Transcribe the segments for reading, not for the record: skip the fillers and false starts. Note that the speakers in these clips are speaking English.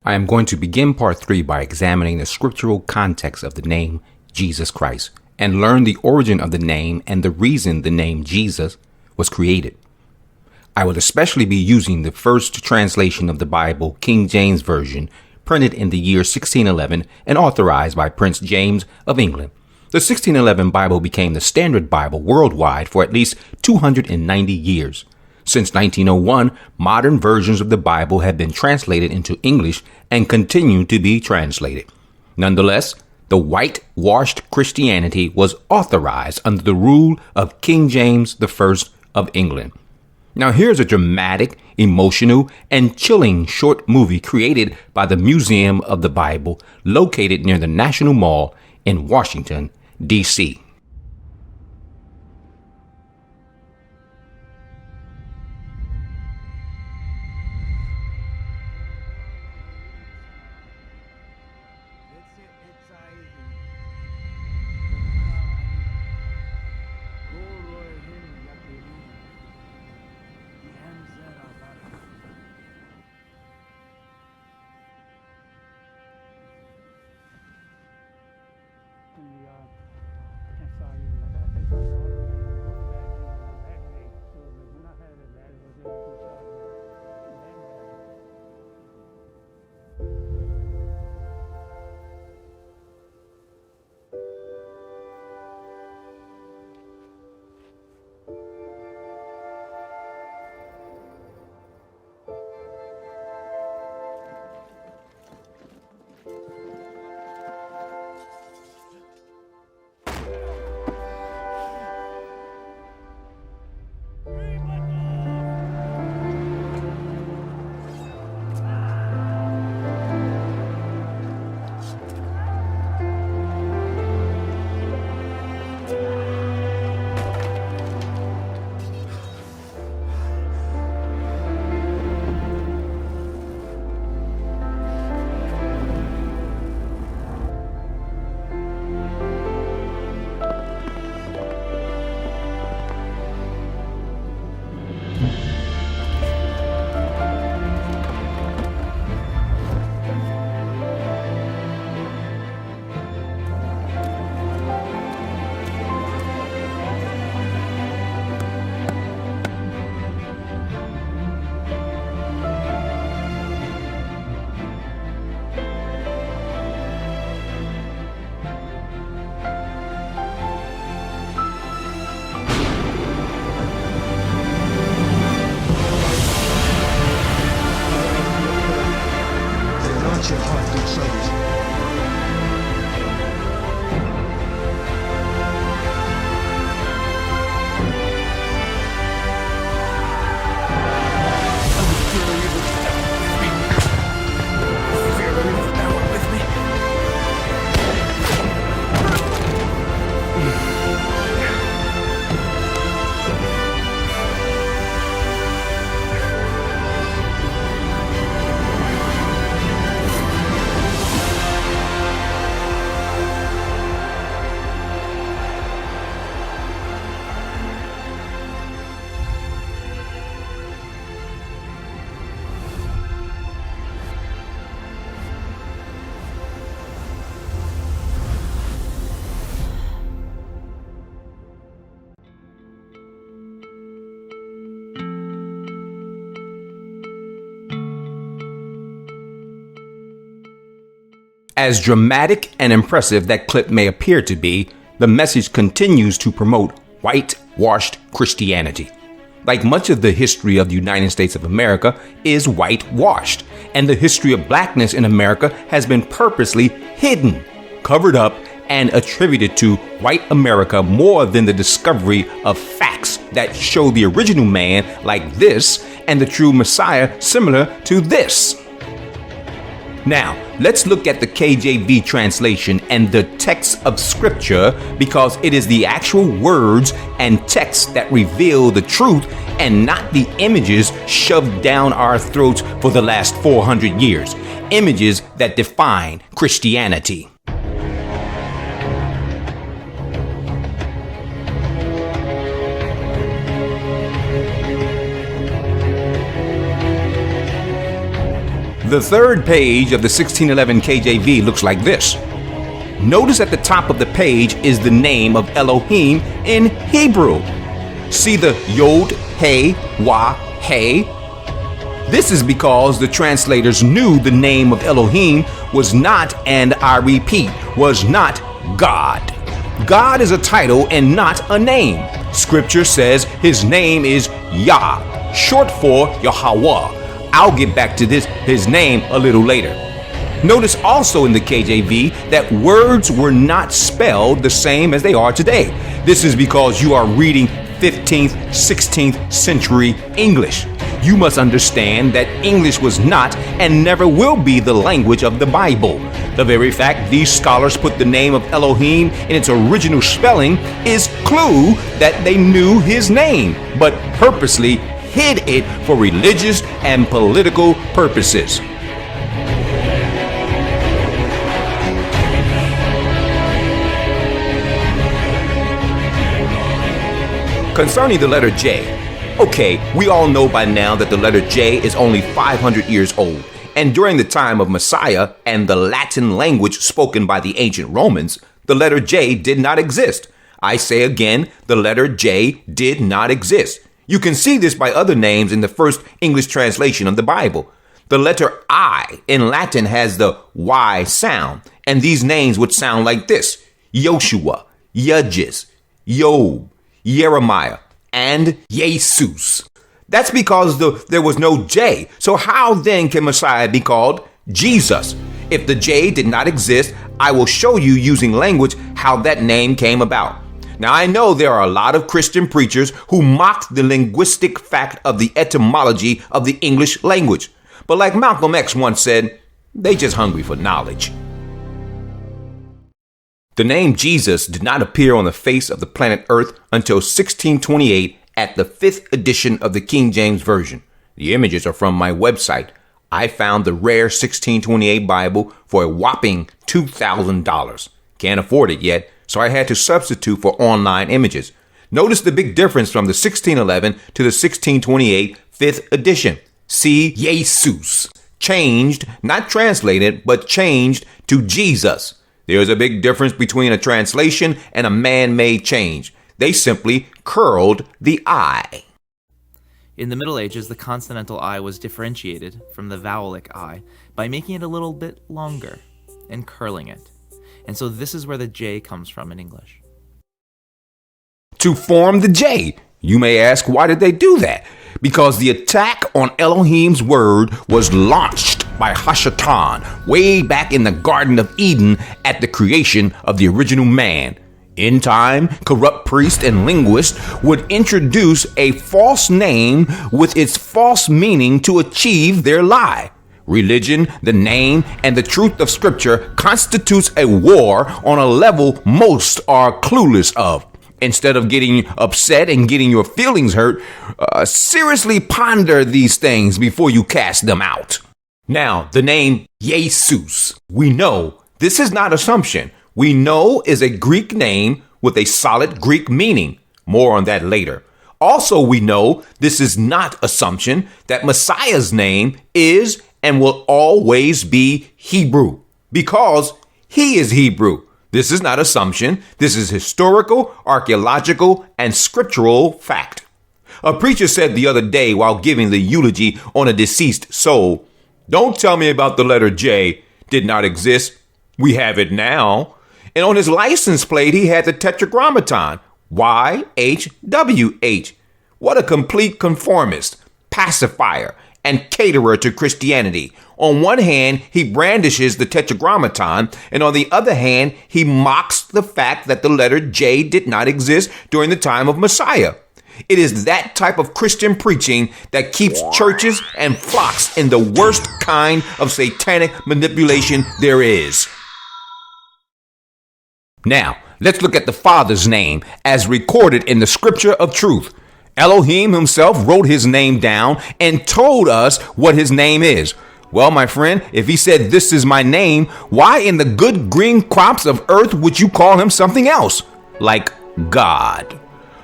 I am going to begin part 3 by examining the scriptural context of the name Jesus Christ and learn the origin of the name and the reason the name Jesus was created. I will especially be using the first translation of the Bible, King James Version, printed in the year 1611 and authorized by Prince James of England. The 1611 Bible became the standard Bible worldwide for at least 290 years. Since 1901, modern versions of the Bible have been translated into English and continue to be translated. Nonetheless, the whitewashed Christianity was authorized under the rule of King James I of England. Now here's a dramatic, emotional, and chilling short movie created by the Museum of the Bible located near the National Mall in Washington, D.C. Your heart through troubles. As dramatic and impressive that clip may appear to be, the message continues to promote whitewashed Christianity. Like much of the history of the United States of America is whitewashed, and the history of blackness in America has been purposely hidden, covered up, and attributed to white America more than the discovery of facts that show the original man like this and the true Messiah similar to this. Now, let's look at the KJV translation and the text of scripture because it is the actual words and text that reveal the truth and not the images shoved down our throats for the last 400 years. Images that define Christianity. The third page of the 1611 KJV looks like this. Notice at the top of the page is the name of Elohim in Hebrew. See the Yod, He, Wah, He? This is because the translators knew the name of Elohim was not, and I repeat, was not God. God is a title and not a name. Scripture says his name is Yah, short for Yahweh. I'll get back to his name a little later. Notice also in the KJV that words were not spelled the same as they are today. This is because you are reading 15th, 16th century English. You must understand that English was not and never will be the language of the Bible. The very fact these scholars put the name of Elohim in its original spelling is clue that they knew his name, but purposely hid it for religious and political purposes. Concerning the letter J, okay, we all know by now that the letter J is only 500 years old, and during the time of Messiah and the Latin language spoken by the ancient Romans, the letter J did not exist. I say again, the letter J did not exist. You can see this by other names in the first English translation of the Bible. The letter I in Latin has the Y sound, and these names would sound like this: Joshua, Judges, Job, Jeremiah, and Iesus. That's because there was no J. So how then can Messiah be called Jesus? If the J did not exist, I will show you using language how that name came about. Now, I know there are a lot of Christian preachers who mock the linguistic fact of the etymology of the English language. But like Malcolm X once said, they just hungry for knowledge. The name Jesus did not appear on the face of the planet Earth until 1628 at the 5th edition of the King James Version. The images are from my website. I found the rare 1628 Bible for a whopping $2,000. Can't afford it yet, so I had to substitute for online images. Notice the big difference from the 1611 to the 1628 5th edition. See Iesus, changed, not translated, but changed to Jesus. There's a big difference between a translation and a man-made change. They simply curled the I. In the Middle Ages, the consonantal I was differentiated from the vowelic I by making it a little bit longer and curling it. And so this is where the J comes from in English. To form the J. You may ask, why did they do that? Because the attack on Elohim's word was launched by Hashatan way back in the Garden of Eden at the creation of the original man. In time, corrupt priests and linguists would introduce a false name with its false meaning to achieve their lie. Religion, the name, and the truth of Scripture constitutes a war on a level most are clueless of. Instead of getting upset and getting your feelings hurt, seriously ponder these things before you cast them out. Now, the name Iesus, we know this is not assumption. We know is a Greek name with a solid Greek meaning. More on that later. Also, we know this is not assumption that Messiah's name is and will always be Hebrew because he is Hebrew. This is not assumption. This is historical, archaeological, and scriptural fact. A preacher said the other day while giving the eulogy on a deceased soul, "Don't tell me about the letter J. Did not exist. We have it now." And on his license plate, he had the tetragrammaton, YHWH. What a complete conformist, pacifier, and caterer to Christianity. On one hand, he brandishes the tetragrammaton, and on the other hand, he mocks the fact that the letter J did not exist during the time of Messiah. It is that type of Christian preaching that keeps churches and flocks in the worst kind of satanic manipulation there is. Now, let's look at the Father's name as recorded in the Scripture of Truth. Elohim himself wrote his name down and told us what his name is. Well, my friend, if he said, "This is my name," why in the good green crops of earth would you call him something else? Like God.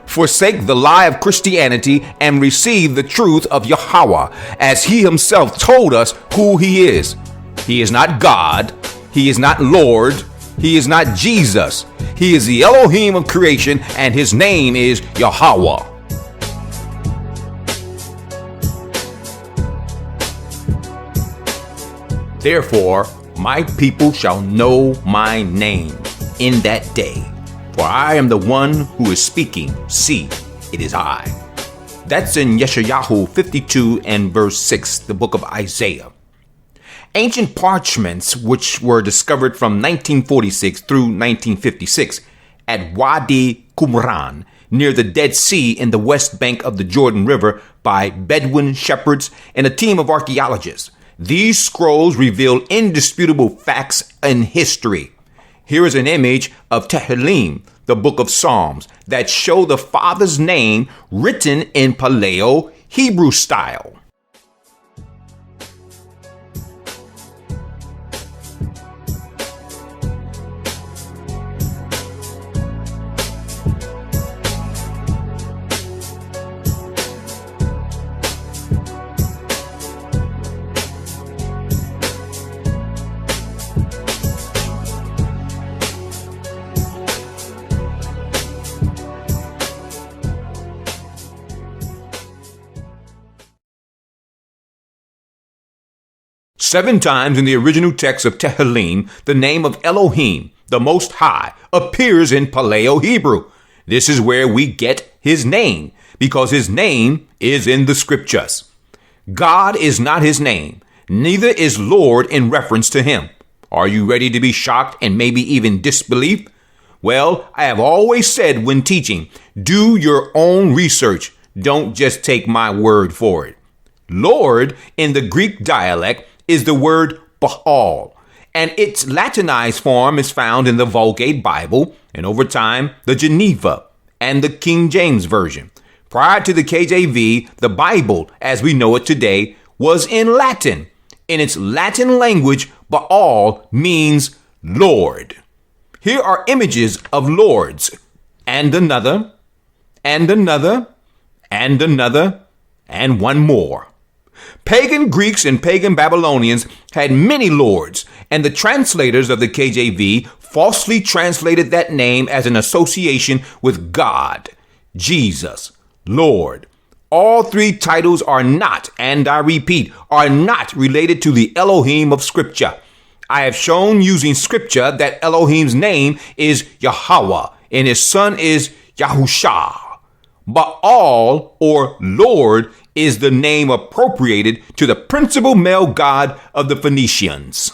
forsake the lie of Christianity and receive the truth of Yahweh, as he himself told us who he is. He is not God. He is not Lord. He is not Jesus. He is the Elohim of creation, and his name is Yahweh. Therefore, my people shall know my name in that day. For I am the one who is speaking. See, it is I. That's in Yeshayahu 52 and verse 6, the book of Isaiah. Ancient parchments, which were discovered from 1946 through 1956 at Wadi Qumran, near the Dead Sea in the west bank of the Jordan River by Bedouin shepherds and a team of archaeologists. These scrolls reveal indisputable facts in history. Here is an image of Tehillim, the book of Psalms, that show the Father's name written in Paleo Hebrew style. Seven times in the original text of Tehillim, the name of Elohim, the Most High, appears in Paleo Hebrew. This is where we get his name, because his name is in the scriptures. God is not his name, neither is Lord in reference to him. Are you ready to be shocked and maybe even disbelief? Well, I have always said when teaching, do your own research. Don't just take my word for it. Lord in the Greek dialect is the word Baal, and its Latinized form is found in the Vulgate Bible, and over time, the Geneva and the King James Version. Prior to the KJV, the Bible, as we know it today, was in Latin. In its Latin language, Baal means Lord. Here are images of lords, and another, and another, and another, and one more. Pagan Greeks and pagan Babylonians had many lords, and the translators of the KJV falsely translated that name as an association with God, Jesus, Lord. All three titles are not, and I repeat, are not related to the Elohim of Scripture. I have shown using Scripture that Elohim's name is Yahweh, and his son is Yahusha. Baal, or Lord, is the name appropriated to the principal male god of the Phoenicians.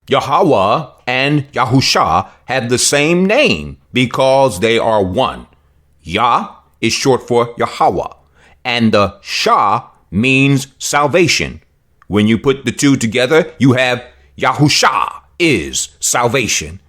Yahweh and Yahusha have the same name because they are one. Yah is short for Yahweh, and the Shah means salvation. When you put the two together, you have Yahusha is salvation.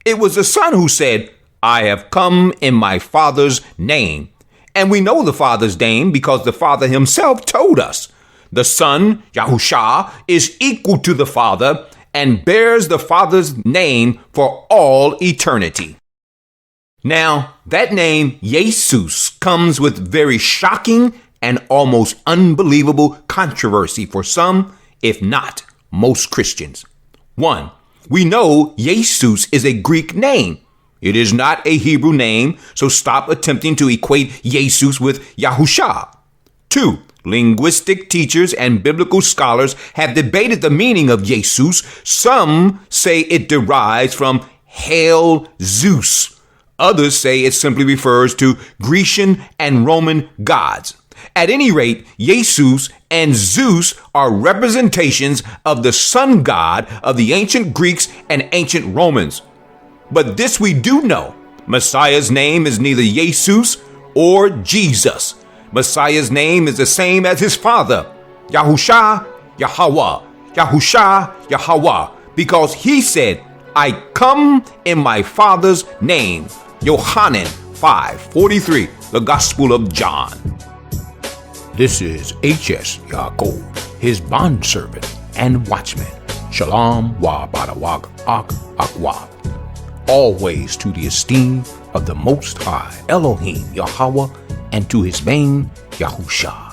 It was the Son who said, I have come in my Father's name. And we know the Father's name because the Father himself told us. The Son, Yahusha, is equal to the Father and bears the Father's name for all eternity. Now, that name, Iesus, comes with very shocking and almost unbelievable controversy for some, if not most Christians. 1. We know Iesus is a Greek name. It is not a Hebrew name, so stop attempting to equate Iesus with Yahusha. 2. Linguistic teachers and biblical scholars have debated the meaning of Iesus. Some say it derives from Hail Zeus. Others say it simply refers to Grecian and Roman gods. At any rate, Iesus and Zeus are representations of the sun god of the ancient Greeks and ancient Romans. But this we do know, Messiah's name is neither Iesus or Jesus. Messiah's name is the same as his father, Yahusha, Yahweh, Yahusha, Yahweh, because he said, I come in my Father's name. Yohanan 5:43, the Gospel of John. This is H.S. Yaakov, his bondservant and watchman. Shalom wa barawag ak akwa. Always to the esteem of the Most High, Elohim, Yahweh, and to his name, Yahusha.